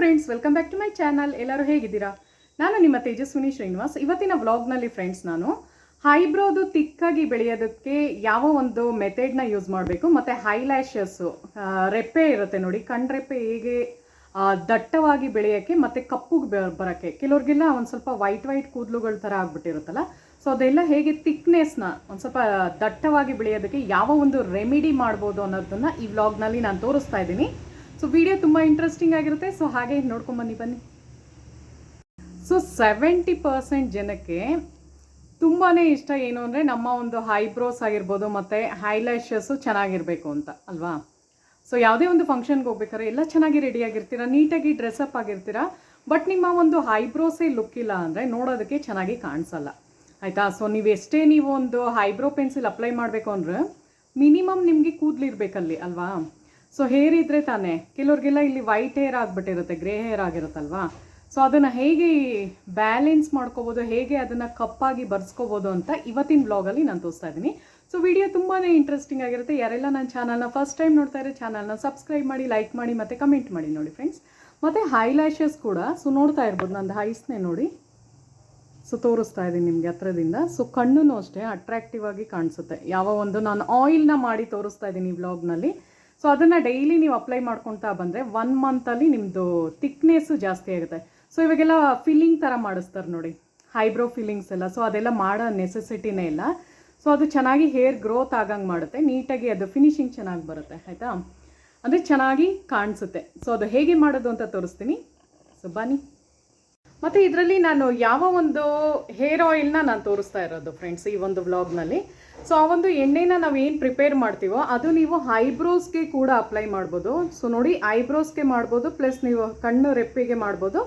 Friends, welcome back to my channel. ಎಲ್ಲರೂ ಹೇಗಿದ್ದೀರಾ? ನಾನು ನಿಮ್ಮ ತೇಜಸ್ವಿನಿ ಶ್ರೀನಿವಾಸ್. ಇವತ್ತಿನ ವ್ಲಾಗ್ನಲ್ಲಿ ಫ್ರೆಂಡ್ಸ್, ನಾನು ಹೈಬ್ರೋದು ತಿಕ್ಕಾಗಿ ಬೆಳೆಯೋದಕ್ಕೆ ಯಾವ ಒಂದು ಮೆಥಡ್ನ ಯೂಸ್ ಮಾಡಬೇಕು, ಮತ್ತು ಹೈಲ್ಯಾಶಸ್ಸು ರೆಪ್ಪೆ ಇರುತ್ತೆ ನೋಡಿ, ಕಣ್ರೆಪ್ಪೆ ಹೇಗೆ ದಟ್ಟವಾಗಿ ಬೆಳೆಯೋಕ್ಕೆ ಮತ್ತು ಕಪ್ಪುಗೆ ಬರೋಕ್ಕೆ, ಕೆಲವ್ರಿಗೆಲ್ಲ ಒಂದು ಸ್ವಲ್ಪ ವೈಟ್ ಕೂದಲುಗಳ ಥರ ಆಗ್ಬಿಟ್ಟಿರುತ್ತಲ್ಲ, ಸೊ ಅದೆಲ್ಲ ಹೇಗೆ ತಿಕ್ನೆಸ್ನ ಒಂದು ಸ್ವಲ್ಪ ದಟ್ಟವಾಗಿ ಬೆಳೆಯೋದಕ್ಕೆ ಯಾವ ಒಂದು ರೆಮಿಡಿ ಮಾಡ್ಬೋದು ಅನ್ನೋದನ್ನು ಈ ವ್ಲಾಗ್ನಲ್ಲಿ ನಾನು ತೋರಿಸ್ತಾ ಇದ್ದೀನಿ. ಸೊ ವಿಡಿಯೋ ತುಂಬ ಇಂಟ್ರೆಸ್ಟಿಂಗ್ ಆಗಿರುತ್ತೆ. ಸೊ ಹಾಗೆ ಬನ್ನಿ. ಸೊ 70% ಜನಕ್ಕೆ ತುಂಬಾ ಇಷ್ಟ ಏನು ಅಂದರೆ ನಮ್ಮ ಒಂದು ಹೈಬ್ರೋಸ್ ಆಗಿರ್ಬೋದು ಮತ್ತು ಹೈಲ್ಯಾಶಸ್ಸು ಚೆನ್ನಾಗಿರಬೇಕು ಅಂತ ಅಲ್ವಾ. ಸೊ ಯಾವುದೇ ಒಂದು ಫಂಕ್ಷನ್ಗೆ ಹೋಗ್ಬೇಕಾದ್ರೆ ಎಲ್ಲ ಚೆನ್ನಾಗಿ ರೆಡಿಯಾಗಿರ್ತೀರ, ನೀಟಾಗಿ ಡ್ರೆಸ್ಅಪ್ ಆಗಿರ್ತೀರ, ಬಟ್ ನಿಮ್ಮ ಒಂದು ಹೈಬ್ರೋಸೇ ಲುಕ್ ಇಲ್ಲ ಅಂದರೆ ನೋಡೋದಕ್ಕೆ ಚೆನ್ನಾಗಿ ಕಾಣಿಸಲ್ಲ, ಆಯಿತಾ. ಸೊ ನೀವು ಒಂದು ಹೈಬ್ರೋ ಪೆನ್ಸಿಲ್ ಅಪ್ಲೈ ಮಾಡಬೇಕು ಅಂದರೆ ಮಿನಿಮಮ್ ನಿಮಗೆ ಕೂದಲಿರ್ಬೇಕಲ್ಲಿ ಅಲ್ವಾ. ಸೊ ಹೇರ್ ಇದ್ದರೆ ತಾನೇ, ಕೆಲವ್ರಿಗೆಲ್ಲ ಇಲ್ಲಿ ವೈಟ್ ಹೇರ್ ಆಗಿಬಿಟ್ಟಿರುತ್ತೆ, ಗ್ರೇ ಹೇರ್ ಆಗಿರುತ್ತಲ್ವಾ. ಸೊ ಅದನ್ನು ಹೇಗೆ ಬ್ಯಾಲೆನ್ಸ್ ಮಾಡ್ಕೋಬೋದು, ಹೇಗೆ ಅದನ್ನು ಕಪ್ಪಾಗಿ ಬರ್ಸ್ಕೋಬೋದು ಅಂತ ಇವತ್ತಿನ ವ್ಲಾಗಲ್ಲಿ ನಾನು ತೋರಿಸ್ತಾ ಇದ್ದೀನಿ. ಸೊ ವಿಡಿಯೋ ತುಂಬಾ ಇಂಟ್ರೆಸ್ಟಿಂಗ್ ಆಗಿರುತ್ತೆ. ಯಾರೆಲ್ಲ ನನ್ನ ಚಾನಲ್ನ ಫಸ್ಟ್ ಟೈಮ್ ನೋಡ್ತಾ ಇದ್ದಾರೆ ಚಾನಲ್ನ ಸಬ್ಸ್ಕ್ರೈಬ್ ಮಾಡಿ, ಲೈಕ್ ಮಾಡಿ ಮತ್ತು ಕಮೆಂಟ್ ಮಾಡಿ ನೋಡಿ ಫ್ರೆಂಡ್ಸ್. ಮತ್ತು ಹೈಲ್ಯಾಶಸ್ ಕೂಡ ಸೊ ನೋಡ್ತಾ ಇರ್ಬೋದು, ನಂದು ಐಸ್ನೇ ನೋಡಿ. ಸೊ ತೋರಿಸ್ತಾ ಇದ್ದೀನಿ ನಿಮಗೆ ಹತ್ರದಿಂದ. ಸೊ ಕಣ್ಣು ಅಷ್ಟೇ ಅಟ್ರಾಕ್ಟಿವ್ ಆಗಿ ಕಾಣಿಸುತ್ತೆ. ಯಾವ ಒಂದು ನಾನು ಆಯಿಲ್ನ ಮಾಡಿ ತೋರಿಸ್ತಾ ಇದ್ದೀನಿ ವ್ಲಾಗ್ನಲ್ಲಿ. ಸೊ ಅದನ್ನು ಡೈಲಿ ನೀವು ಅಪ್ಲೈ ಮಾಡ್ಕೊತಾ ಬಂದರೆ 1 ಮಂತಲ್ಲಿ ನಿಮ್ಮದು ಥಿಕ್ನೆಸ್ಸು ಜಾಸ್ತಿ ಆಗುತ್ತೆ. ಸೊ ಇವಾಗೆಲ್ಲ ಫಿಲ್ಲಿಂಗ್ ಥರ ಮಾಡಿಸ್ತಾರೆ ನೋಡಿ, ಹೈಬ್ರೋ ಫಿಲ್ಲಿಂಗ್ಸ್ ಎಲ್ಲ. ಸೊ ಅದೆಲ್ಲ ಮಾಡೋ ನೆಸೆಸಿಟಿನೇ ಇಲ್ಲ. ಸೊ ಅದು ಚೆನ್ನಾಗಿ ಹೇರ್ ಗ್ರೋತ್ ಆಗಂಗೆ ಮಾಡುತ್ತೆ, ನೀಟಾಗಿ ಅದು ಫಿನಿಶಿಂಗ್ ಚೆನ್ನಾಗಿ ಬರುತ್ತೆ, ಆಯಿತಾ, ಅಂದರೆ ಚೆನ್ನಾಗಿ ಕಾಣಿಸುತ್ತೆ. ಸೊ ಅದು ಹೇಗೆ ಮಾಡೋದು ಅಂತ ತೋರಿಸ್ತೀನಿ. ಸೊ ಬನ್ನಿ. ಮತ್ತು ಇದರಲ್ಲಿ ನಾನು ಯಾವ ಒಂದು ಹೇರ್ ಆಯಿಲ್ನ ನಾನು ತೋರಿಸ್ತಾ ಇರೋದು ಫ್ರೆಂಡ್ಸ್ ಈ ಒಂದು ವ್ಲಾಗ್ನಲ್ಲಿ. ಸೊ ಆ ಒಂದು ಎಣ್ಣೆನ ನಾವು ಏನು ಪ್ರಿಪೇರ್ ಮಾಡ್ತೀವೋ ಅದು ನೀವು ಐಬ್ರೋಸ್ಗೆ ಕೂಡ ಅಪ್ಲೈ ಮಾಡ್ಬೋದು. ಸೊ ನೋಡಿ, ಐಬ್ರೋಸ್ಗೆ ಮಾಡ್ಬೋದು, ಪ್ಲಸ್ ನೀವು ಕಣ್ಣು ರೆಪ್ಪೆಗೆ ಮಾಡ್ಬೋದು.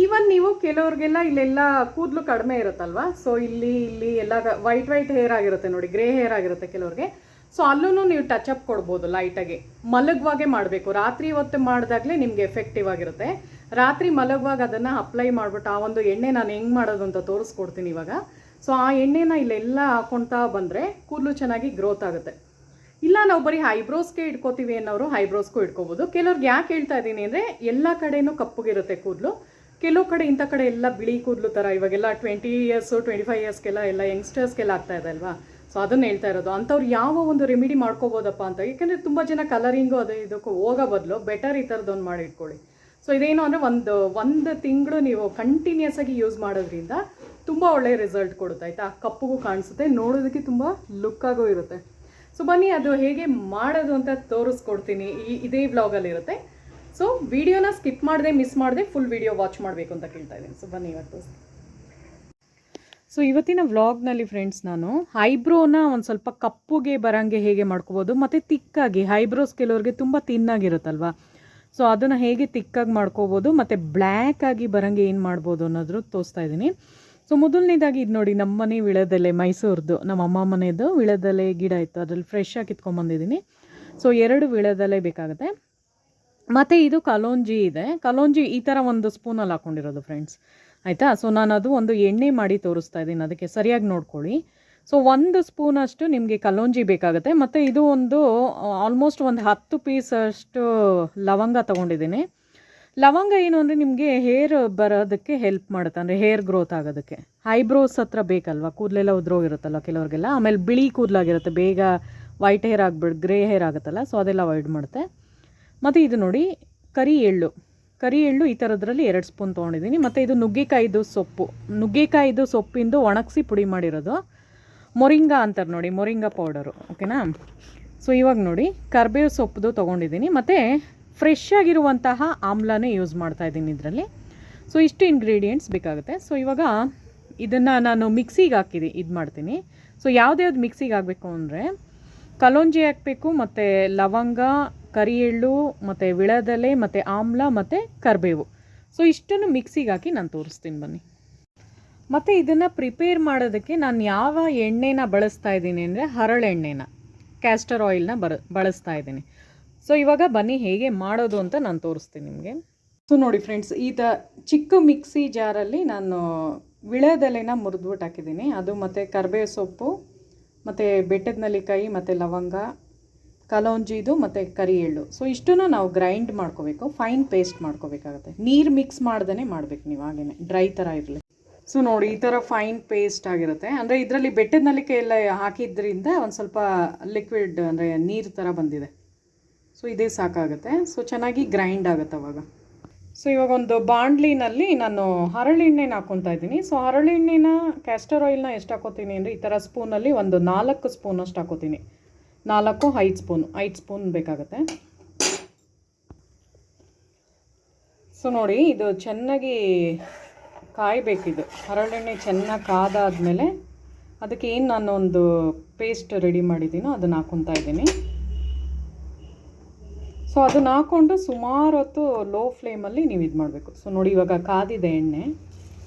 ಈವನ್ ನೀವು ಕೆಲವ್ರಿಗೆಲ್ಲ ಇಲ್ಲೆಲ್ಲ ಕೂದಲು ಕಡಿಮೆ ಇರುತ್ತಲ್ವ, ಸೊ ಇಲ್ಲಿ ಎಲ್ಲ ವೈಟ್ ಹೇರ್ ಆಗಿರುತ್ತೆ ನೋಡಿ, ಗ್ರೇ ಹೇರ್ ಆಗಿರುತ್ತೆ ಕೆಲವ್ರಿಗೆ. ಸೊ ಅಲ್ಲೂ ನೀವು ಟಚಪ್ ಕೊಡ್ಬೋದು ಲೈಟಾಗಿ. ಮಲಗುವಾಗೆ ಮಾಡಬೇಕು, ರಾತ್ರಿ ಹೊತ್ತು ಮಾಡಿದಾಗಲೇ ನಿಮಗೆ ಎಫೆಕ್ಟಿವ್ ಆಗಿರುತ್ತೆ. ರಾತ್ರಿ ಮಲಗುವಾಗ ಅದನ್ನು ಅಪ್ಲೈ ಮಾಡಿಬಿಟ್ಟು ಆ ಒಂದು ಎಣ್ಣೆ ನಾನು ಹೆಂಗೆ ಮಾಡೋದು ಅಂತ ತೋರಿಸ್ಕೊಡ್ತೀನಿ ಇವಾಗ. ಸೊ ಆ ಎಣ್ಣೆನ ಇಲ್ಲೆಲ್ಲ ಹಾಕ್ಕೊಳ್ತಾ ಬಂದರೆ ಕೂದಲು ಚೆನ್ನಾಗಿ ಗ್ರೋತ್ ಆಗುತ್ತೆ. ಇಲ್ಲ ನಾವು ಬರೀ ಐಬ್ರೋಸ್ಗೆ ಇಟ್ಕೋತೀವಿ ಅನ್ನೋರು ಐಬ್ರೋಸ್ಗೂ ಇಟ್ಕೋಬೋದು. ಕೆಲವ್ರಿಗೆ ಯಾಕೆ ಹೇಳ್ತಾ ಇದ್ದೀನಿ ಅಂದರೆ ಎಲ್ಲ ಕಡೆಯೂ ಕಪ್ಪಗಿರುತ್ತೆ ಕೂದಲು, ಕೆಲವು ಕಡೆ ಇಂಥ ಕಡೆ ಎಲ್ಲ ಬಿಳಿ ಕೂದಲು ಥರ. ಇವಾಗೆಲ್ಲ 20 ಇಯರ್ಸು 25 ಇಯರ್ಸ್ಗೆಲ್ಲ ಎಲ್ಲ ಯಂಗ್ಸ್ಟರ್ಸ್ಗೆಲ್ಲ ಆಗ್ತಾ ಇದೆ ಅಲ್ವಾ. ಸೊ ಅದನ್ನು ಹೇಳ್ತಾ ಇರೋದು. ಅಂಥವ್ರು ಯಾವ ಒಂದು ರೆಮಿಡಿ ಮಾಡ್ಕೋಬೋದಪ್ಪ ಅಂತ. ಯಾಕೆಂದರೆ ತುಂಬ ಜನ ಕಲರಿಂಗು ಅದು ಇದಕ್ಕೂ ಹೋಗೋ ಬದಲು ಬೆಟರ್ ಈ ಥರದ್ದೊಂದು ಮಾಡಿ ಇಟ್ಕೊಳ್ಳಿ. ಸೊ ಇದೇನು ಅಂದರೆ ಒಂದು ತಿಂಗಳು ನೀವು ಕಂಟಿನ್ಯೂಸ್ ಆಗಿ ಯೂಸ್ ಮಾಡೋದ್ರಿಂದ ತುಂಬ ಒಳ್ಳೆಯ ರಿಸಲ್ಟ್ ಕೊಡುತ್ತೆ, ಆಯಿತಾ. ಕಪ್ಪುಗೂ ಕಾಣಿಸುತ್ತೆ, ನೋಡೋದಕ್ಕೆ ತುಂಬ ಲುಕ್ಕಾಗೂ ಇರುತ್ತೆ. ಸೊ ಬನ್ನಿ, ಅದು ಹೇಗೆ ಮಾಡೋದು ಅಂತ ತೋರಿಸ್ಕೊಡ್ತೀನಿ. ಇದೇ ವ್ಲಾಗಲ್ಲಿರುತ್ತೆ. ಸೊ ವಿಡಿಯೋನ ಸ್ಕಿಪ್ ಮಾಡದೆ ಮಿಸ್ ಮಾಡದೆ ಫುಲ್ ವಿಡಿಯೋ ವಾಚ್ ಮಾಡಬೇಕು ಅಂತ ಕೇಳ್ತಾ ಇದ್ದೀನಿ. ಸೊ ಬನ್ನಿ ಇವತ್ತು. ಸೊ ಇವತ್ತಿನ ವ್ಲಾಗ್ನಲ್ಲಿ ಫ್ರೆಂಡ್ಸ್, ನಾನು ಐಬ್ರೋನ ಒಂದು ಸ್ವಲ್ಪ ಕಪ್ಪುಗೆ ಬರೋಂಗೆ ಹೇಗೆ ಮಾಡ್ಕೋಬೋದು, ಮತ್ತು ತಿಕ್ಕಾಗಿ ಐಬ್ರೋಸ್ ಕೆಲವ್ರಿಗೆ ತುಂಬ ತಿನ್ನಾಗಿರುತ್ತಲ್ವ, ಸೊ ಅದನ್ನು ಹೇಗೆ ತಿಕ್ಕಾಗಿ ಮಾಡ್ಕೋಬೋದು, ಮತ್ತು ಬ್ಲ್ಯಾಕ್ ಆಗಿ ಬರೋಂಗೆ ಏನು ಮಾಡ್ಬೋದು ಅನ್ನೋದ್ರ ತೋರಿಸ್ತಾ ಇದ್ದೀನಿ. ಸೊ ಮೊದಲನೇದಾಗಿ ಇದು ನೋಡಿ, ನಮ್ಮ ಮನೆ ವಿಳೆದೆಲೆ, ಮೈಸೂರ್ದು ನಮ್ಮ ಅಮ್ಮ ಮನೆಯದು ವಿಳೆದೆಲೆ ಗಿಡ ಇತ್ತು, ಅದರಲ್ಲಿ ಫ್ರೆಶ್ ಆಗಿ ಕಿತ್ಕೊಂಡ್ಬಂದಿದ್ದೀನಿ. ಸೊ 2 ವಿಳೆದೆಲೆ ಬೇಕಾಗುತ್ತೆ. ಮತ್ತು ಇದು ಕಲೋಂಜಿ ಇದೆ, ಕಲೋಂಜಿ ಈ ಥರ ಒಂದು ಸ್ಪೂನಲ್ಲಿ ಹಾಕ್ಕೊಂಡಿರೋದು ಫ್ರೆಂಡ್ಸ್, ಆಯಿತಾ. ಸೊ ನಾನು ಅದು ಒಂದು ಎಣ್ಣೆ ಮಾಡಿ ತೋರಿಸ್ತಾ ಇದ್ದೀನಿ, ಅದಕ್ಕೆ ಸರಿಯಾಗಿ ನೋಡ್ಕೊಳ್ಳಿ. ಸೊ 1 ಸ್ಪೂನಷ್ಟು ನಿಮಗೆ ಕಲೋಂಜಿ ಬೇಕಾಗುತ್ತೆ. ಮತ್ತು ಇದು ಒಂದು ಆಲ್ಮೋಸ್ಟ್ ಒಂದು 10 ಪೀಸಷ್ಟು ಲವಂಗ ತೊಗೊಂಡಿದ್ದೀನಿ. ಲವಂಗ ಏನು ಅಂದರೆ ನಿಮಗೆ ಹೇರ್ ಬರೋದಕ್ಕೆ ಹೆಲ್ಪ್ ಮಾಡುತ್ತೆ, ಅಂದರೆ ಹೇರ್ ಗ್ರೋತ್ ಆಗೋದಕ್ಕೆ. ಐಬ್ರೋಸ್ ಹತ್ರ ಬೇಕಲ್ವ, ಕೂದಲೆಲ್ಲ ಉದ್ರೋಗಿರುತ್ತಲ್ಲ ಕೆಲವ್ರಿಗೆಲ್ಲ, ಆಮೇಲೆ ಬಿಳಿ ಕೂದಲಾಗಿರುತ್ತೆ, ಬೇಗ ವೈಟ್ ಹೇರ್ ಆಗಿಬಿಟ್ಟು ಗ್ರೇ ಹೇರ್ ಆಗುತ್ತಲ್ಲ, ಸೊ ಅದೆಲ್ಲ ಅವಾಯ್ಡ್ ಮಾಡುತ್ತೆ. ಮತ್ತು ಇದು ನೋಡಿ, ಕರಿ ಎಳ್ಳು ಈ ಥರದ್ರಲ್ಲಿ 2 ಸ್ಪೂನ್ ತೊಗೊಂಡಿದ್ದೀನಿ. ಮತ್ತು ಇದು ನುಗ್ಗೆಕಾಯಿದು ಸೊಪ್ಪಿಂದು ಒಣಗಿಸಿ ಪುಡಿ ಮಾಡಿರೋದು, ಮೊರಿಂಗಾ ಅಂತಾರೆ ನೋಡಿ, ಮೊರಿಂಗಾ ಪೌಡರು, ಓಕೆನಾ. ಸೊ ಇವಾಗ ನೋಡಿ, ಕರ್ಬೇವು ಸೊಪ್ಪು ತೊಗೊಂಡಿದ್ದೀನಿ, ಮತ್ತು ಫ್ರೆಶ್ ಆಗಿರುವಂತಹ ಆಮ್ಲನೇ ಯೂಸ್ ಮಾಡ್ತಾಯಿದ್ದೀನಿ ಇದರಲ್ಲಿ. ಸೊ ಇಷ್ಟು ಇಂಗ್ರೀಡಿಯೆಂಟ್ಸ್ ಬೇಕಾಗುತ್ತೆ. ಸೊ ಇವಾಗ ಇದನ್ನು ನಾನು ಮಿಕ್ಸಿಗೆ ಹಾಕಿದೆ ಇದು ಮಾಡ್ತೀನಿ. ಸೊ ಯಾವ್ದು ಮಿಕ್ಸಿಗೆ ಹಾಕಬೇಕು ಅಂದರೆ ಕಲೋಂಜಿ ಹಾಕಬೇಕು, ಮತ್ತು ಲವಂಗ, ಕರಿ ಎಳ್ಳು, ಮತ್ತು ವಿಳೆದೆಲೆ, ಮತ್ತು ಆಮ್ಲ, ಮತ್ತು ಕರಿಬೇವು. ಸೊ ಇಷ್ಟನ್ನು ಮಿಕ್ಸಿಗೆ ಹಾಕಿ ನಾನು ತೋರಿಸ್ತೀನಿ ಬನ್ನಿ. ಮತ್ತು ಇದನ್ನು ಪ್ರಿಪೇರ್ ಮಾಡೋದಕ್ಕೆ ನಾನು ಯಾವ ಎಣ್ಣೆನ ಬಳಸ್ತಾ ಇದ್ದೀನಿ ಅಂದರೆ ಹರಳೆಣ್ಣೆನ, ಕ್ಯಾಸ್ಟರ್ ಆಯಿಲ್ನ ಬಳಸ್ತಾ ಇದ್ದೀನಿ. ಸೊ ಇವಾಗ ಬನ್ನಿ ಹೇಗೆ ಮಾಡೋದು ಅಂತ ನಾನು ತೋರಿಸ್ತೀನಿ ನಿಮಗೆ. ಸೊ ನೋಡಿ ಫ್ರೆಂಡ್ಸ್, ಚಿಕ್ಕ ಮಿಕ್ಸಿ ಜಾರಲ್ಲಿ ನಾನು ವಿಳೆದೆಲೆನ ಮುರಿದ್ಬಿಟ್ಟು ಹಾಕಿದ್ದೀನಿ, ಅದು ಮತ್ತು ಕರಿಬೇವು ಸೊಪ್ಪು, ಮತ್ತು ಬೆಟ್ಟದ ನೆಲ್ಲಿಕಾಯಿ, ಮತ್ತು ಲವಂಗ, ಕಲೋಂಜಿದು ಮತ್ತು ಕರಿ ಎಳ್ಳು. ಸೊ ಇಷ್ಟನ್ನು ನಾವು ಗ್ರೈಂಡ್ ಮಾಡ್ಕೋಬೇಕು, ಫೈನ್ ಪೇಸ್ಟ್ ಮಾಡ್ಕೋಬೇಕಾಗುತ್ತೆ. ನೀರು ಮಿಕ್ಸ್ ಮಾಡ್ದೇ ಮಾಡಬೇಕು ನೀವು, ಹಾಗೇ ಡ್ರೈ ಥರ ಇರಲಿ. ಸೊ ನೋಡಿ ಈ ಥರ ಫೈನ್ ಪೇಸ್ಟ್ ಆಗಿರುತ್ತೆ. ಅಂದರೆ ಇದರಲ್ಲಿ ಬೆಟ್ಟದ ನಲಿಕೆ ಎಲ್ಲ ಹಾಕಿದ್ರಿಂದ ಒಂದು ಸ್ವಲ್ಪ ಲಿಕ್ವಿಡ್ ಅಂದರೆ ನೀರು ಥರ ಬಂದಿದೆ. ಸೊ ಇದೇ ಸಾಕಾಗುತ್ತೆ. ಸೊ ಚೆನ್ನಾಗಿ ಗ್ರೈಂಡ್ ಆಗುತ್ತೆ ಅವಾಗ. ಸೊ ಇವಾಗ ಒಂದು ಬಾಣಲಿನಲ್ಲಿ ನಾನು ಹರಳೆಣ್ಣೆನ ಹಾಕ್ಕೊತಾ ಇದ್ದೀನಿ. ಸೊ ಹರಳೆಣ್ಣೆನ ಕ್ಯಾಸ್ಟರ್ ಆಯಿಲ್ನ ಎಷ್ಟು ಹಾಕೋತೀನಿ ಅಂದರೆ ಈ ಥರ ಸ್ಪೂನಲ್ಲಿ ಒಂದು 4 ಸ್ಪೂನಷ್ಟು ಹಾಕೋತೀನಿ. 4-5 ಸ್ಪೂನ್ ಬೇಕಾಗುತ್ತೆ. ಸೊ ನೋಡಿ ಇದು ಚೆನ್ನಾಗಿ ಕಾಯಬೇಕಿದು. ಹರಳೆಣ್ಣೆ ಚೆನ್ನಾಗಿ ಕಾದಾದಮೇಲೆ ಅದಕ್ಕೆ ಏನು ನಾನು ಒಂದು ಪೇಸ್ಟ್ ರೆಡಿ ಮಾಡಿದ್ದೀನೋ ಅದನ್ನು ಹಾಕ್ಕೊತಾ ಇದ್ದೀನಿ. ಸೊ ಅದನ್ನು ಹಾಕ್ಕೊಂಡು ಸುಮಾರು ಹೊತ್ತು ಲೋ ಫ್ಲೇಮಲ್ಲಿ ನೀವು ಇದು ಮಾಡಬೇಕು. ಸೊ ನೋಡಿ ಇವಾಗ ಕಾದಿದೆ ಎಣ್ಣೆ.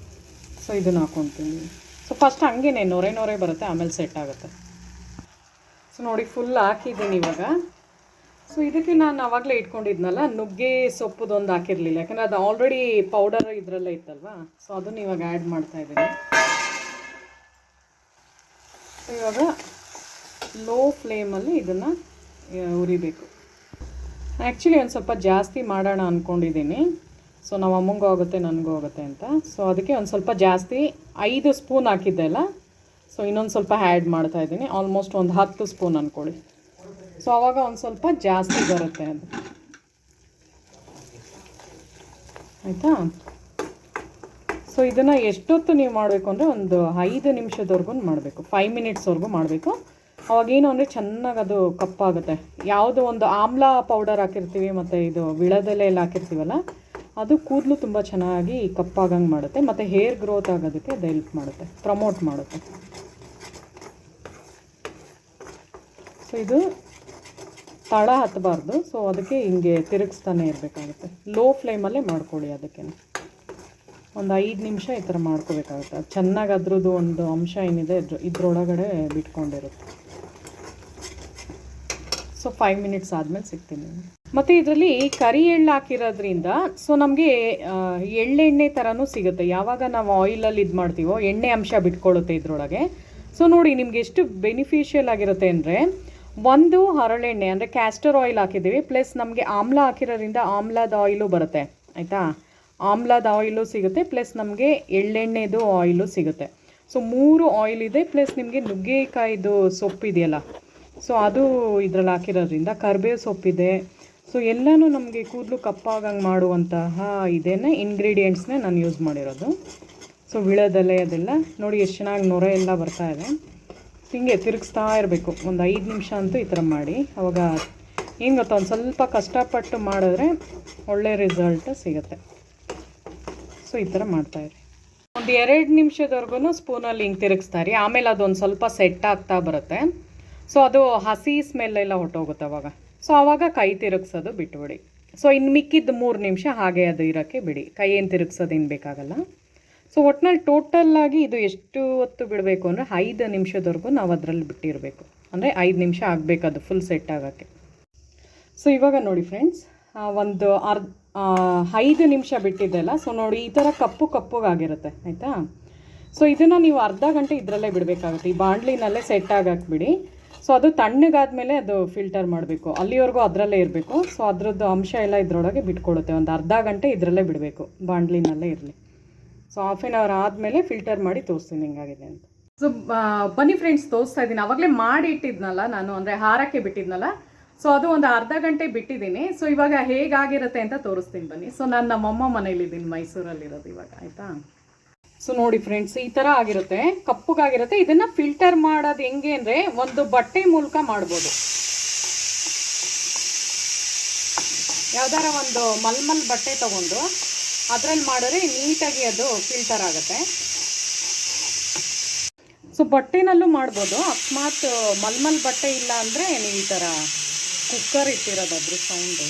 ಸೊ ಇದನ್ನು ಹಾಕ್ಕೊತೀನಿ. ಸೊ ಫಸ್ಟ್ ಹಂಗೇ ನೊರೆ ಬರುತ್ತೆ, ಆಮೇಲೆ ಸೆಟ್ ಆಗುತ್ತೆ. ಸೊ ನೋಡಿ ಫುಲ್ ಹಾಕಿದ್ದೀನಿ ಇವಾಗ. ಸೊ ಇದಕ್ಕೆ ನಾನು ಆವಾಗಲೇ ಇಟ್ಕೊಂಡಿದ್ನಲ್ಲ ನುಗ್ಗೆ ಸೊಪ್ಪುದೊಂದು ಹಾಕಿರಲಿಲ್ಲ, ಯಾಕಂದರೆ ಅದು ಆಲ್ರೆಡಿ ಪೌಡರ್ ಇದರಲ್ಲೇ ಇತ್ತಲ್ವ. ಸೊ ಅದನ್ನು ಇವಾಗ ಆ್ಯಡ್ ಮಾಡ್ತಾಯಿದ್ದೀನಿ. ಸೊ ಇವಾಗ ಲೋ ಫ್ಲೇಮಲ್ಲಿ ಇದನ್ನು ಉರಿಬೇಕು. ಆ್ಯಕ್ಚುಲಿ ಒಂದು ಸ್ವಲ್ಪ ಜಾಸ್ತಿ ಮಾಡೋಣ ಅಂದ್ಕೊಂಡಿದ್ದೀನಿ. ಸೊ ನಾವು ಅಮ್ಮಂಗೂ ಆಗುತ್ತೆ ನನಗೂ ಆಗುತ್ತೆ ಅಂತ. ಸೊ ಅದಕ್ಕೆ ಒಂದು ಸ್ವಲ್ಪ ಜಾಸ್ತಿ 5 ಸ್ಪೂನ್ ಹಾಕಿದ್ದೆ ಅಲ್ಲ, ಸೊ ಇನ್ನೊಂದು ಸ್ವಲ್ಪ ಆ್ಯಡ್ ಮಾಡ್ತಾಯಿದ್ದೀನಿ. ಆಲ್ಮೋಸ್ಟ್ ಒಂದು 10 ಸ್ಪೂನ್ ಅಂದ್ಕೊಳ್ಳಿ. ಸೊ ಆವಾಗ ಒಂದು ಸ್ವಲ್ಪ ಜಾಸ್ತಿ ಬರುತ್ತೆ ಅದು, ಆಯಿತಾ. ಸೊ ಇದನ್ನು ಎಷ್ಟೊತ್ತು ನೀವು ಮಾಡಬೇಕು ಅಂದರೆ ಒಂದು 5 ನಿಮಿಷದವರೆಗೂ ಮಾಡಬೇಕು, 5 ಮಿನಿಟ್ಸ್ವರೆಗೂ ಮಾಡಬೇಕು. ಅವಾಗೇನು ಅಂದರೆ ಚೆನ್ನಾಗಿ ಅದು ಕಪ್ಪಾಗುತ್ತೆ. ಯಾವುದೋ ಒಂದು ಆಮ್ಲ ಪೌಡರ್ ಹಾಕಿರ್ತೀವಿ ಮತ್ತು ಇದು ವಿಳದೆಲೆ ಎಲ್ಲ ಹಾಕಿರ್ತೀವಲ್ಲ, ಅದು ಕೂದಲು ತುಂಬ ಚೆನ್ನಾಗಿ ಕಪ್ಪಾಗಂಗೆ ಮಾಡುತ್ತೆ ಮತ್ತು ಹೇರ್ ಗ್ರೋತ್ ಆಗೋದಕ್ಕೆ ಅದು ಹೆಲ್ಪ್ ಮಾಡುತ್ತೆ, ಪ್ರಮೋಟ್ ಮಾಡುತ್ತೆ. ಸೊ ಇದು ತಳ ಹತ್ತಬಾರ್ದು. ಸೊ ಅದಕ್ಕೆ ಹಿಂಗೆ ತಿರುಗಿಸ್ತಾನೆ ಇರಬೇಕಾಗುತ್ತೆ. ಲೋ ಫ್ಲೇಮಲ್ಲೇ ಮಾಡ್ಕೊಳ್ಳಿ. ಅದಕ್ಕೆ ಒಂದು 5 ನಿಮಿಷ ಈ ಥರ ಮಾಡ್ಕೋಬೇಕಾಗುತ್ತೆ. ಅದು ಚೆನ್ನಾಗಿ ಅದ್ರದ್ದು ಒಂದು ಅಂಶ ಏನಿದೆ ಇದ್ರೊಳಗಡೆ ಬಿಟ್ಕೊಂಡಿರುತ್ತೆ. ಸೊ 5 ಮಿನಿಟ್ಸ್ ಆದಮೇಲೆ ಸಿಗ್ತೀನಿ. ಮತ್ತು ಇದರಲ್ಲಿ ಕರಿ ಎಳ್ಳು ಹಾಕಿರೋದ್ರಿಂದ ಸೊ ನಮಗೆ ಎಳ್ಳೆಣ್ಣೆ ಥರನೂ ಸಿಗುತ್ತೆ. ಯಾವಾಗ ನಾವು ಆಯಿಲಲ್ಲಿ ಇದು ಮಾಡ್ತೀವೋ ಎಣ್ಣೆ ಅಂಶ ಬಿಟ್ಕೊಳ್ಳುತ್ತೆ ಇದರೊಳಗೆ. ಸೊ ನೋಡಿ ನಿಮ್ಗೆ ಎಷ್ಟು ಬೆನಿಫಿಷಿಯಲ್ ಆಗಿರುತ್ತೆ ಅಂದರೆ, ಒಂದು ಹರಳೆಣ್ಣೆ ಅಂದರೆ ಕ್ಯಾಸ್ಟರ್ ಆಯಿಲ್ ಹಾಕಿದ್ದೀವಿ, ಪ್ಲಸ್ ನಮಗೆ ಆಮ್ಲ ಹಾಕಿರೋದ್ರಿಂದ ಆಮ್ಲದ ಆಯಿಲು ಬರುತ್ತೆ, ಆಯಿತಾ. ಆಮ್ಲದ ಆಯಿಲು ಸಿಗುತ್ತೆ, ಪ್ಲಸ್ ನಮಗೆ ಎಳ್ಳೆಣ್ಣೆದು ಆಯಿಲು ಸಿಗುತ್ತೆ. ಸೊ 3 ಆಯಿಲ್ ಇದೆ, ಪ್ಲಸ್ ನಿಮಗೆ ನುಗ್ಗೆಕಾಯಿದು ಸೊಪ್ಪಿದೆಯಲ್ಲ, ಸೊ ಅದು ಇದರಲ್ಲಿ ಹಾಕಿರೋದ್ರಿಂದ ಕರಿಬೇವು ಸೊಪ್ಪಿದೆ. ಸೊ ಎಲ್ಲನೂ ನಮಗೆ ಕೂದಲು ಕಪ್ಪಾಗಂಗೆ ಮಾಡುವಂತಹ ಇದೇನೆ ಇಂಗ್ರೀಡಿಯೆಂಟ್ಸ್ನೇ ನಾನು ಯೂಸ್ ಮಾಡಿರೋದು. ಸೊ ವಿಳದೆಲೆ ಅದೆಲ್ಲ ನೋಡಿ ಎಷ್ಟು ಚೆನ್ನಾಗಿ ನೊರೆ ಎಲ್ಲ ಬರ್ತಾ ಇದೆ. ಹಿಂಗೆ ತಿರುಗಿಸ್ತಾ ಇರಬೇಕು ಒಂದು 5 ನಿಮಿಷ ಅಂತೂ ಈ ಥರ ಮಾಡಿ. ಅವಾಗ ಏನು ಗೊತ್ತಾ, ಒಂದು ಸ್ವಲ್ಪ ಕಷ್ಟಪಟ್ಟು ಮಾಡಿದ್ರೆ ಒಳ್ಳೆ ರಿಸಲ್ಟ್ ಸಿಗುತ್ತೆ. ಸೊ ಈ ಥರ ಮಾಡ್ತಾಯಿರಿ. ಒಂದು 2 ನಿಮಿಷದವರೆಗೂ ಸ್ಪೂನಲ್ಲಿ ಹಿಂಗೆ ತಿರುಗಿಸ್ತಾಯಿರಿ. ಆಮೇಲೆ ಅದೊಂದು ಸ್ವಲ್ಪ ಸೆಟ್ ಆಗ್ತಾ ಬರುತ್ತೆ. ಸೊ ಅದು ಹಸಿ ಸ್ಮೆಲ್ಲೆಲ್ಲ ಹೊಟ್ಟೋಗುತ್ತೆ ಅವಾಗ. ಸೊ ಆವಾಗ ಕೈ ತಿರುಗಿಸೋದು ಬಿಟ್ಬಿಡಿ. ಸೊ ಇನ್ನು ಮಿಕ್ಕಿದ್ದು 3 ನಿಮಿಷ ಹಾಗೆ ಅದು ಇರೋಕ್ಕೆ ಬಿಡಿ. ಕೈ ಏನು ತಿರುಗಿಸೋದೇನು ಬೇಕಾಗಲ್ಲ. ಸೊ ಒಟ್ಟಿನಲ್ಲಿ ಟೋಟಲ್ಲಾಗಿ ಇದು ಎಷ್ಟು ಹೊತ್ತು ಬಿಡಬೇಕು ಅಂದರೆ 5 ನಿಮಿಷದವರೆಗೂ ನಾವು ಅದರಲ್ಲಿ ಬಿಟ್ಟಿರಬೇಕು. ಅಂದರೆ 5 ನಿಮಿಷ ಆಗಬೇಕು ಅದು ಫುಲ್ ಸೆಟ್ ಆಗೋಕ್ಕೆ. ಸೊ ಇವಾಗ ನೋಡಿ ಫ್ರೆಂಡ್ಸ್, ಒಂದು 5 ನಿಮಿಷ ಬಿಟ್ಟಿದ್ದೆಲ್ಲ. ಸೊ ನೋಡಿ ಈ ಥರ ಕಪ್ಪುಗಾಗಿರುತ್ತೆ, ಆಯಿತಾ. ಸೊ ಇದನ್ನು ನೀವು ಅರ್ಧ ಗಂಟೆ ಇದರಲ್ಲೇ ಬಿಡಬೇಕಾಗುತ್ತೆ. ಈ ಬಾಣಲಿನಲ್ಲೇ ಸೆಟ್ ಆಗಕ್ಕೆ ಬಿಡಿ. ಸೊ ಅದು ತಣ್ಣಗಾದ್ಮೇಲೆ ಅದು ಫಿಲ್ಟರ್ ಮಾಡಬೇಕು, ಅಲ್ಲಿವರೆಗೂ ಅದರಲ್ಲೇ ಇರಬೇಕು. ಸೊ ಅದರದ್ದು ಅಂಶ ಎಲ್ಲ ಇದರೊಳಗೆ ಬಿಟ್ಕೊಳ್ಳುತ್ತೆ. ಒಂದು ಅರ್ಧ ಗಂಟೆ ಇದರಲ್ಲೇ ಬಿಡಬೇಕು, ಬಾಣಲಿನಲ್ಲೇ ಇರಲಿ. ಸೊ ಹಾಫ್ ಆನ್ ಅವರ್ ಆದಮೇಲೆ ಫಿಲ್ಟರ್ ಮಾಡಿ ತೋರಿಸ್ತೀನಿ ಹೆಂಗಾಗಿದೆ ಅಂತ. ಸೊ ಬನ್ನಿ ಫ್ರೆಂಡ್ಸ್, ತೋರಿಸ್ತಾ ಇದ್ದೀನಿ. ಆವಾಗಲೇ ಮಾಡಿ ಇಟ್ಟಿದ್ನಲ್ಲ ನಾನು, ಅಂದರೆ ಹಾರಕ್ಕೆ ಬಿಟ್ಟಿದ್ನಲ್ಲ. ಸೊ ಅದು ಒಂದು ಅರ್ಧ ಗಂಟೆ ಬಿಟ್ಟಿದ್ದೀನಿ. ಸೊ ಇವಾಗ ಹೇಗಾಗಿರುತ್ತೆ ಅಂತ ತೋರಿಸ್ತೀನಿ ಬನ್ನಿ. ಸೊ ನಾನು ನಮ್ಮಮ್ಮ ಮನೇಲಿದ್ದೀನಿ, ಮೈಸೂರಲ್ಲಿರೋದು ಇವಾಗ, ಆಯಿತಾ. ಸೊ ನೋಡಿ ಫ್ರೆಂಡ್ಸ್, ಈ ಥರ ಆಗಿರುತ್ತೆ, ಕಪ್ಪುಗಾಗಿರುತ್ತೆ. ಇದನ್ನು ಫಿಲ್ಟರ್ ಮಾಡೋದು ಹೆಂಗೆ ಅಂದರೆ ಒಂದು ಬಟ್ಟೆ ಮೂಲಕ ಮಾಡ್ಬೋದು. ಯಾವ್ದಾರ ಒಂದು ಮಲ್ಮಲ್ ಬಟ್ಟೆ ತೊಗೊಂಡು ಅದರಲ್ಲಿ ಮಾಡಿದ್ರೆ ನೀಟಾಗಿ ಅದು ಫಿಲ್ಟರ್ ಆಗುತ್ತೆ. ಸೊ ಬಟ್ಟೆನಲ್ಲೂ ಮಾಡ್ಬೋದು. ಅಕಸ್ಮಾತ್ ಮಲ್ಮಲ್ ಬಟ್ಟೆ ಇಲ್ಲ ಅಂದರೆ ನೀವು ಈ ಥರ ಕುಕ್ಕರ್ ಇಟ್ಟಿರೋದು ಅದ್ರ ಸೌಂಡು.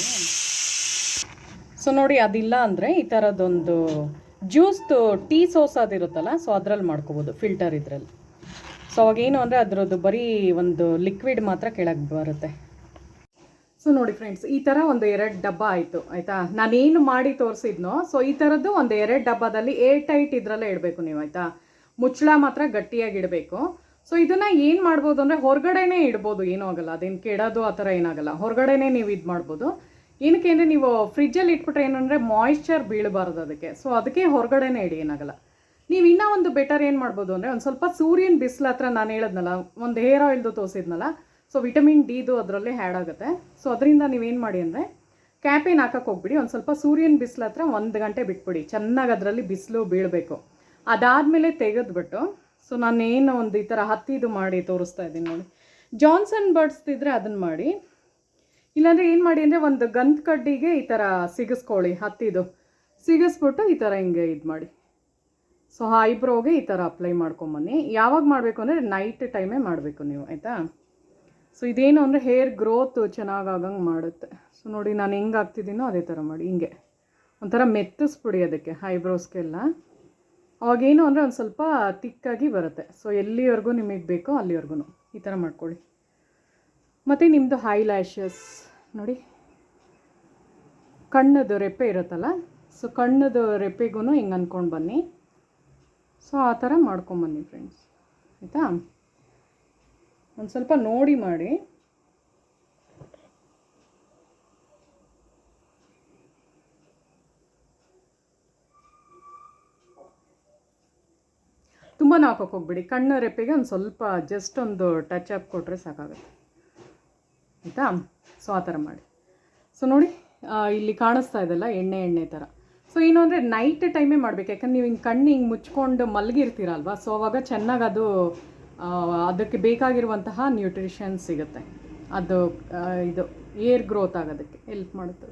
ಸೊ ನೋಡಿ ಅದಿಲ್ಲ ಅಂದರೆ ಈ ಥರದೊಂದು ಜ್ಯೂಸ್ದು ಟೀ ಸೋಸ್ ಅದಿರುತ್ತಲ್ಲ, ಸೊ ಅದರಲ್ಲಿ ಮಾಡ್ಕೋಬೋದು ಫಿಲ್ಟರ್ ಇದರಲ್ಲಿ. ಸೊ ಅವಾಗೇನು ಅಂದರೆ ಅದರದ್ದು ಬರೀ ಒಂದು ಲಿಕ್ವಿಡ್ ಮಾತ್ರ ಕೆಳಗೆ ಬರುತ್ತೆ. ಸೊ ನೋಡಿ ಫ್ರೆಂಡ್ಸ್, ಈ ಥರ ಒಂದು 2 ಡಬ್ಬ ಆಯಿತು, ಆಯಿತಾ. ನಾನೇನು ಮಾಡಿ ತೋರಿಸಿದ್ನೋ ಸೊ ಈ ಥರದ್ದು ಒಂದು 2 ಡಬ್ಬದಲ್ಲಿ ಏರ್ ಟೈಟ್ ಇದರಲ್ಲೇ ಇಡಬೇಕು ನೀವು, ಆಯಿತಾ. ಮುಚ್ಚಳ ಮಾತ್ರ ಗಟ್ಟಿಯಾಗಿ ಇಡಬೇಕು. ಸೊ ಇದನ್ನು ಏನು ಮಾಡ್ಬೋದು ಅಂದರೆ ಹೊರಗಡೆನೇ ಇಡ್ಬೋದು, ಏನೂ ಆಗಲ್ಲ, ಅದೇನು ಕೆಡೋದು ಆ ಥರ ಏನಾಗಲ್ಲ. ಹೊರಗಡೆನೇ ನೀವು ಇದು ಮಾಡ್ಬೋದು. ಏನಕ್ಕೆ ಅಂದರೆ ನೀವು ಫ್ರಿಜ್ಜಲ್ಲಿ ಇಟ್ಬಿಟ್ರೆ ಏನಂದರೆ ಮಾಯಿಶ್ಚರ್ ಬೀಳಬಾರ್ದು ಅದಕ್ಕೆ. ಸೊ ಅದಕ್ಕೆ ಹೊರಗಡೆನೇ ಇಡಿ, ಏನಾಗಲ್ಲ. ನೀವು ಇನ್ನೂ ಒಂದು ಬೆಟರ್ ಏನು ಮಾಡ್ಬೋದು ಅಂದರೆ ಒಂದು ಸ್ವಲ್ಪ ಸೂರ್ಯನ ಬಿಸಿಲು ಹತ್ರ ನಾನು ಹೇಳಿದ್ನಲ್ಲ, ಒಂದು ಹೇರ್ ಆಯಿಲ್ದು ತೋರಿಸಿದ್ನಲ್ಲ, ಸೊ ವಿಟಮಿನ್ ಡಿದು ಅದರಲ್ಲಿ ಹ್ಯಾಡ್ ಆಗುತ್ತೆ. ಸೊ ಅದರಿಂದ ನೀವೇನು ಮಾಡಿ ಅಂದರೆ ಕ್ಯಾಪೇನು ಹಾಕಕ್ಕೆ ಹೋಗ್ಬಿಡಿ, ಒಂದು ಸ್ವಲ್ಪ ಸೂರ್ಯನ ಬಿಸಿಲು ಹತ್ರ 1 ಗಂಟೆ ಬಿಟ್ಬಿಡಿ, ಚೆನ್ನಾಗಿ ಅದರಲ್ಲಿ ಬಿಸಿಲು ಬೀಳಬೇಕು. ಅದಾದಮೇಲೆ ತೆಗೆದ್ಬಿಟ್ಟು, ಸೊ ನಾನೇನು ಒಂದು ಈ ಥರ ಹತ್ತಿದು ಮಾಡಿ ತೋರಿಸ್ತಾ ಇದ್ದೀನಿ ನೋಡಿ. ಜಾನ್ಸನ್ ಬರ್ಡ್ಸ್ದಿದ್ರೆ ಅದನ್ನು ಮಾಡಿ, ಇಲ್ಲಾಂದರೆ ಏನು ಮಾಡಿ ಅಂದರೆ ಒಂದು ಗಂಧ್ ಕಡ್ಡಿಗೆ ಈ ಥರ ಸಿಗಿಸ್ಕೊಳ್ಳಿ, ಹತ್ತಿದು ಸಿಗಿಸ್ಬಿಟ್ಟು ಈ ಥರ ಹಿಂಗೆ ಇದು ಮಾಡಿ. ಸೊ ಐಬ್ರೋಗೆ ಈ ಥರ ಅಪ್ಲೈ ಮಾಡ್ಕೊಂಬನ್ನಿ. ಯಾವಾಗ ಮಾಡಬೇಕು ಅಂದರೆ ನೈಟ್ ಟೈಮೇ ಮಾಡಬೇಕು ನೀವು, ಆಯಿತಾ. ಸೊ ಇದೇನು ಅಂದರೆ ಹೇರ್ ಗ್ರೋತ್ ಚೆನ್ನಾಗಾಗಂಗೆ ಮಾಡುತ್ತೆ. ಸೊ ನೋಡಿ ನಾನು ಹೆಂಗೆ ಆಗ್ತಿದ್ದೀನೋ ಅದೇ ಥರ ಮಾಡಿ, ಹಿಂಗೆ ಒಂಥರ ಮೆತ್ತಿಸ್ಬಿಡಿ ಅದಕ್ಕೆ ಐಬ್ರೋಸ್ಗೆಲ್ಲ. ಅವಾಗೇನು ಅಂದರೆ ಒಂದು ಸ್ವಲ್ಪ ತಿಕ್ಕಾಗಿ ಬರುತ್ತೆ. ಸೊ ಎಲ್ಲಿವರೆಗೂ ನಿಮಗೆ ಬೇಕೋ ಅಲ್ಲಿವರೆಗೂ ಈ ಥರ ಮಾಡ್ಕೊಳ್ಳಿ. ಮತ್ತು ನಿಮ್ಮದು ಹೈ ಲ್ಯಾಶಸ್ ನೋಡಿ, ಕಣ್ಣದು ರೆಪ್ಪೆ ಇರುತ್ತಲ್ಲ, ಸೊ ಕಣ್ಣದು ರೆಪ್ಪೆಗೂ ಹಿಂಗೆ ಅಂದ್ಕೊಂಡು ಬನ್ನಿ. ಸೊ ಆ ಥರ ಮಾಡ್ಕೊಂಬನ್ನಿ ಫ್ರೆಂಡ್ಸ್, ಆಯಿತಾ. ಒಂದು ಸ್ವಲ್ಪ ನೋಡಿ ಮಾಡಿ. ತುಂಬ ಹಾಕೋಕೆ ಹೋಗ್ಬಿಡಿ, ಕಣ್ಣು ರೆಪ್ಪೆಗೆ ಒಂದು ಸ್ವಲ್ಪ ಜಸ್ಟ್ ಒಂದು ಟಚ್ ಅಪ್ ಕೊಟ್ಟರೆ ಸಾಕಾಗುತ್ತೆ, ಆಯಿತಾ. ಸೊ ಆ ಥರ ಮಾಡಿ. ಸೊ ನೋಡಿ ಇಲ್ಲಿ ಕಾಣಿಸ್ತಾ ಇದೆಲ್ಲ ಎಣ್ಣೆ ಥರ. ಸೊ ಏನು ಅಂದರೆ ನೈಟ್ ಟೈಮೇ ಮಾಡಬೇಕು, ಯಾಕಂದ್ರೆ ನೀವು ಹಿಂಗೆ ಕಣ್ಣು ಹಿಂಗೆ ಮುಚ್ಕೊಂಡು ಮಲಗಿರ್ತೀರಲ್ವ. ಸೊ ಅವಾಗ ಚೆನ್ನಾಗಿ ಅದು ಅದಕ್ಕೆ ಬೇಕಾಗಿರುವಂತಹ ನ್ಯೂಟ್ರಿಷನ್ ಸಿಗುತ್ತೆ, ಅದು ಇದು ಏರ್ ಗ್ರೋತ್ ಆಗೋದಕ್ಕೆ ಹೆಲ್ಪ್ ಮಾಡುತ್ತೆ.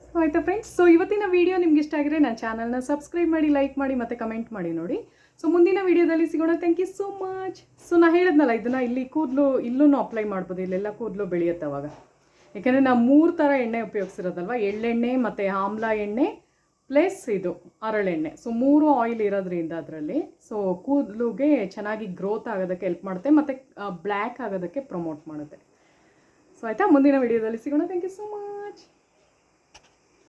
ಸೊ ಆಯಿತಾ ಫ್ರೆಂಡ್ಸ್. ಸೊ ಇವತ್ತಿನ ವೀಡಿಯೋ ನಿಮ್ಗೆ ಇಷ್ಟ ಆಗಿದ್ರೆ ನನ್ನ ಚಾನಲ್ನ ಸಬ್ಸ್ಕ್ರೈಬ್ ಮಾಡಿ, ಲೈಕ್ ಮಾಡಿ ಮತ್ತು ಕಮೆಂಟ್ ಮಾಡಿ ನೋಡಿ. ಸೊ ಮುಂದಿನ ವೀಡಿಯೋದಲ್ಲಿ ಸಿಗೋಣ. Thank you so much. So ನಾನು ಹೇಳಿದ್ನಲ್ಲ, ಇದನ್ನು ಇಲ್ಲಿ ಕೂದಲು ಇಲ್ಲೂ ಅಪ್ಲೈ ಮಾಡ್ಬೋದು, ಇಲ್ಲೆಲ್ಲ ಕೂದಲು ಬೆಳೆಯುತ್ತೆ ಅವಾಗ. ಯಾಕೆಂದರೆ ನಾವು 3 ಥರ ಎಣ್ಣೆ ಉಪಯೋಗಿಸಿರೋದಲ್ವ, ಎಳ್ಳೆಣ್ಣೆ ಮತ್ತು ಆಮ್ಲ ಎಣ್ಣೆ ಪ್ಲಸ್ ಇದು ಹರಳೆಣ್ಣೆ. ಸೊ 3 ಆಯಿಲ್ ಇರೋದ್ರಿಂದ ಅದರಲ್ಲಿ ಸೊ ಕೂದಲುಗೆ ಚೆನ್ನಾಗಿ ಗ್ರೋತ್ ಆಗೋದಕ್ಕೆ ಹೆಲ್ಪ್ ಮಾಡುತ್ತೆ ಮತ್ತು ಬ್ಲ್ಯಾಕ್ ಆಗೋದಕ್ಕೆ ಪ್ರಮೋಟ್ ಮಾಡುತ್ತೆ. ಸೊ ಆಯಿತಾ, ಮುಂದಿನ ವೀಡಿಯೋದಲ್ಲಿ ಸಿಗೋಣ. Thank you so much.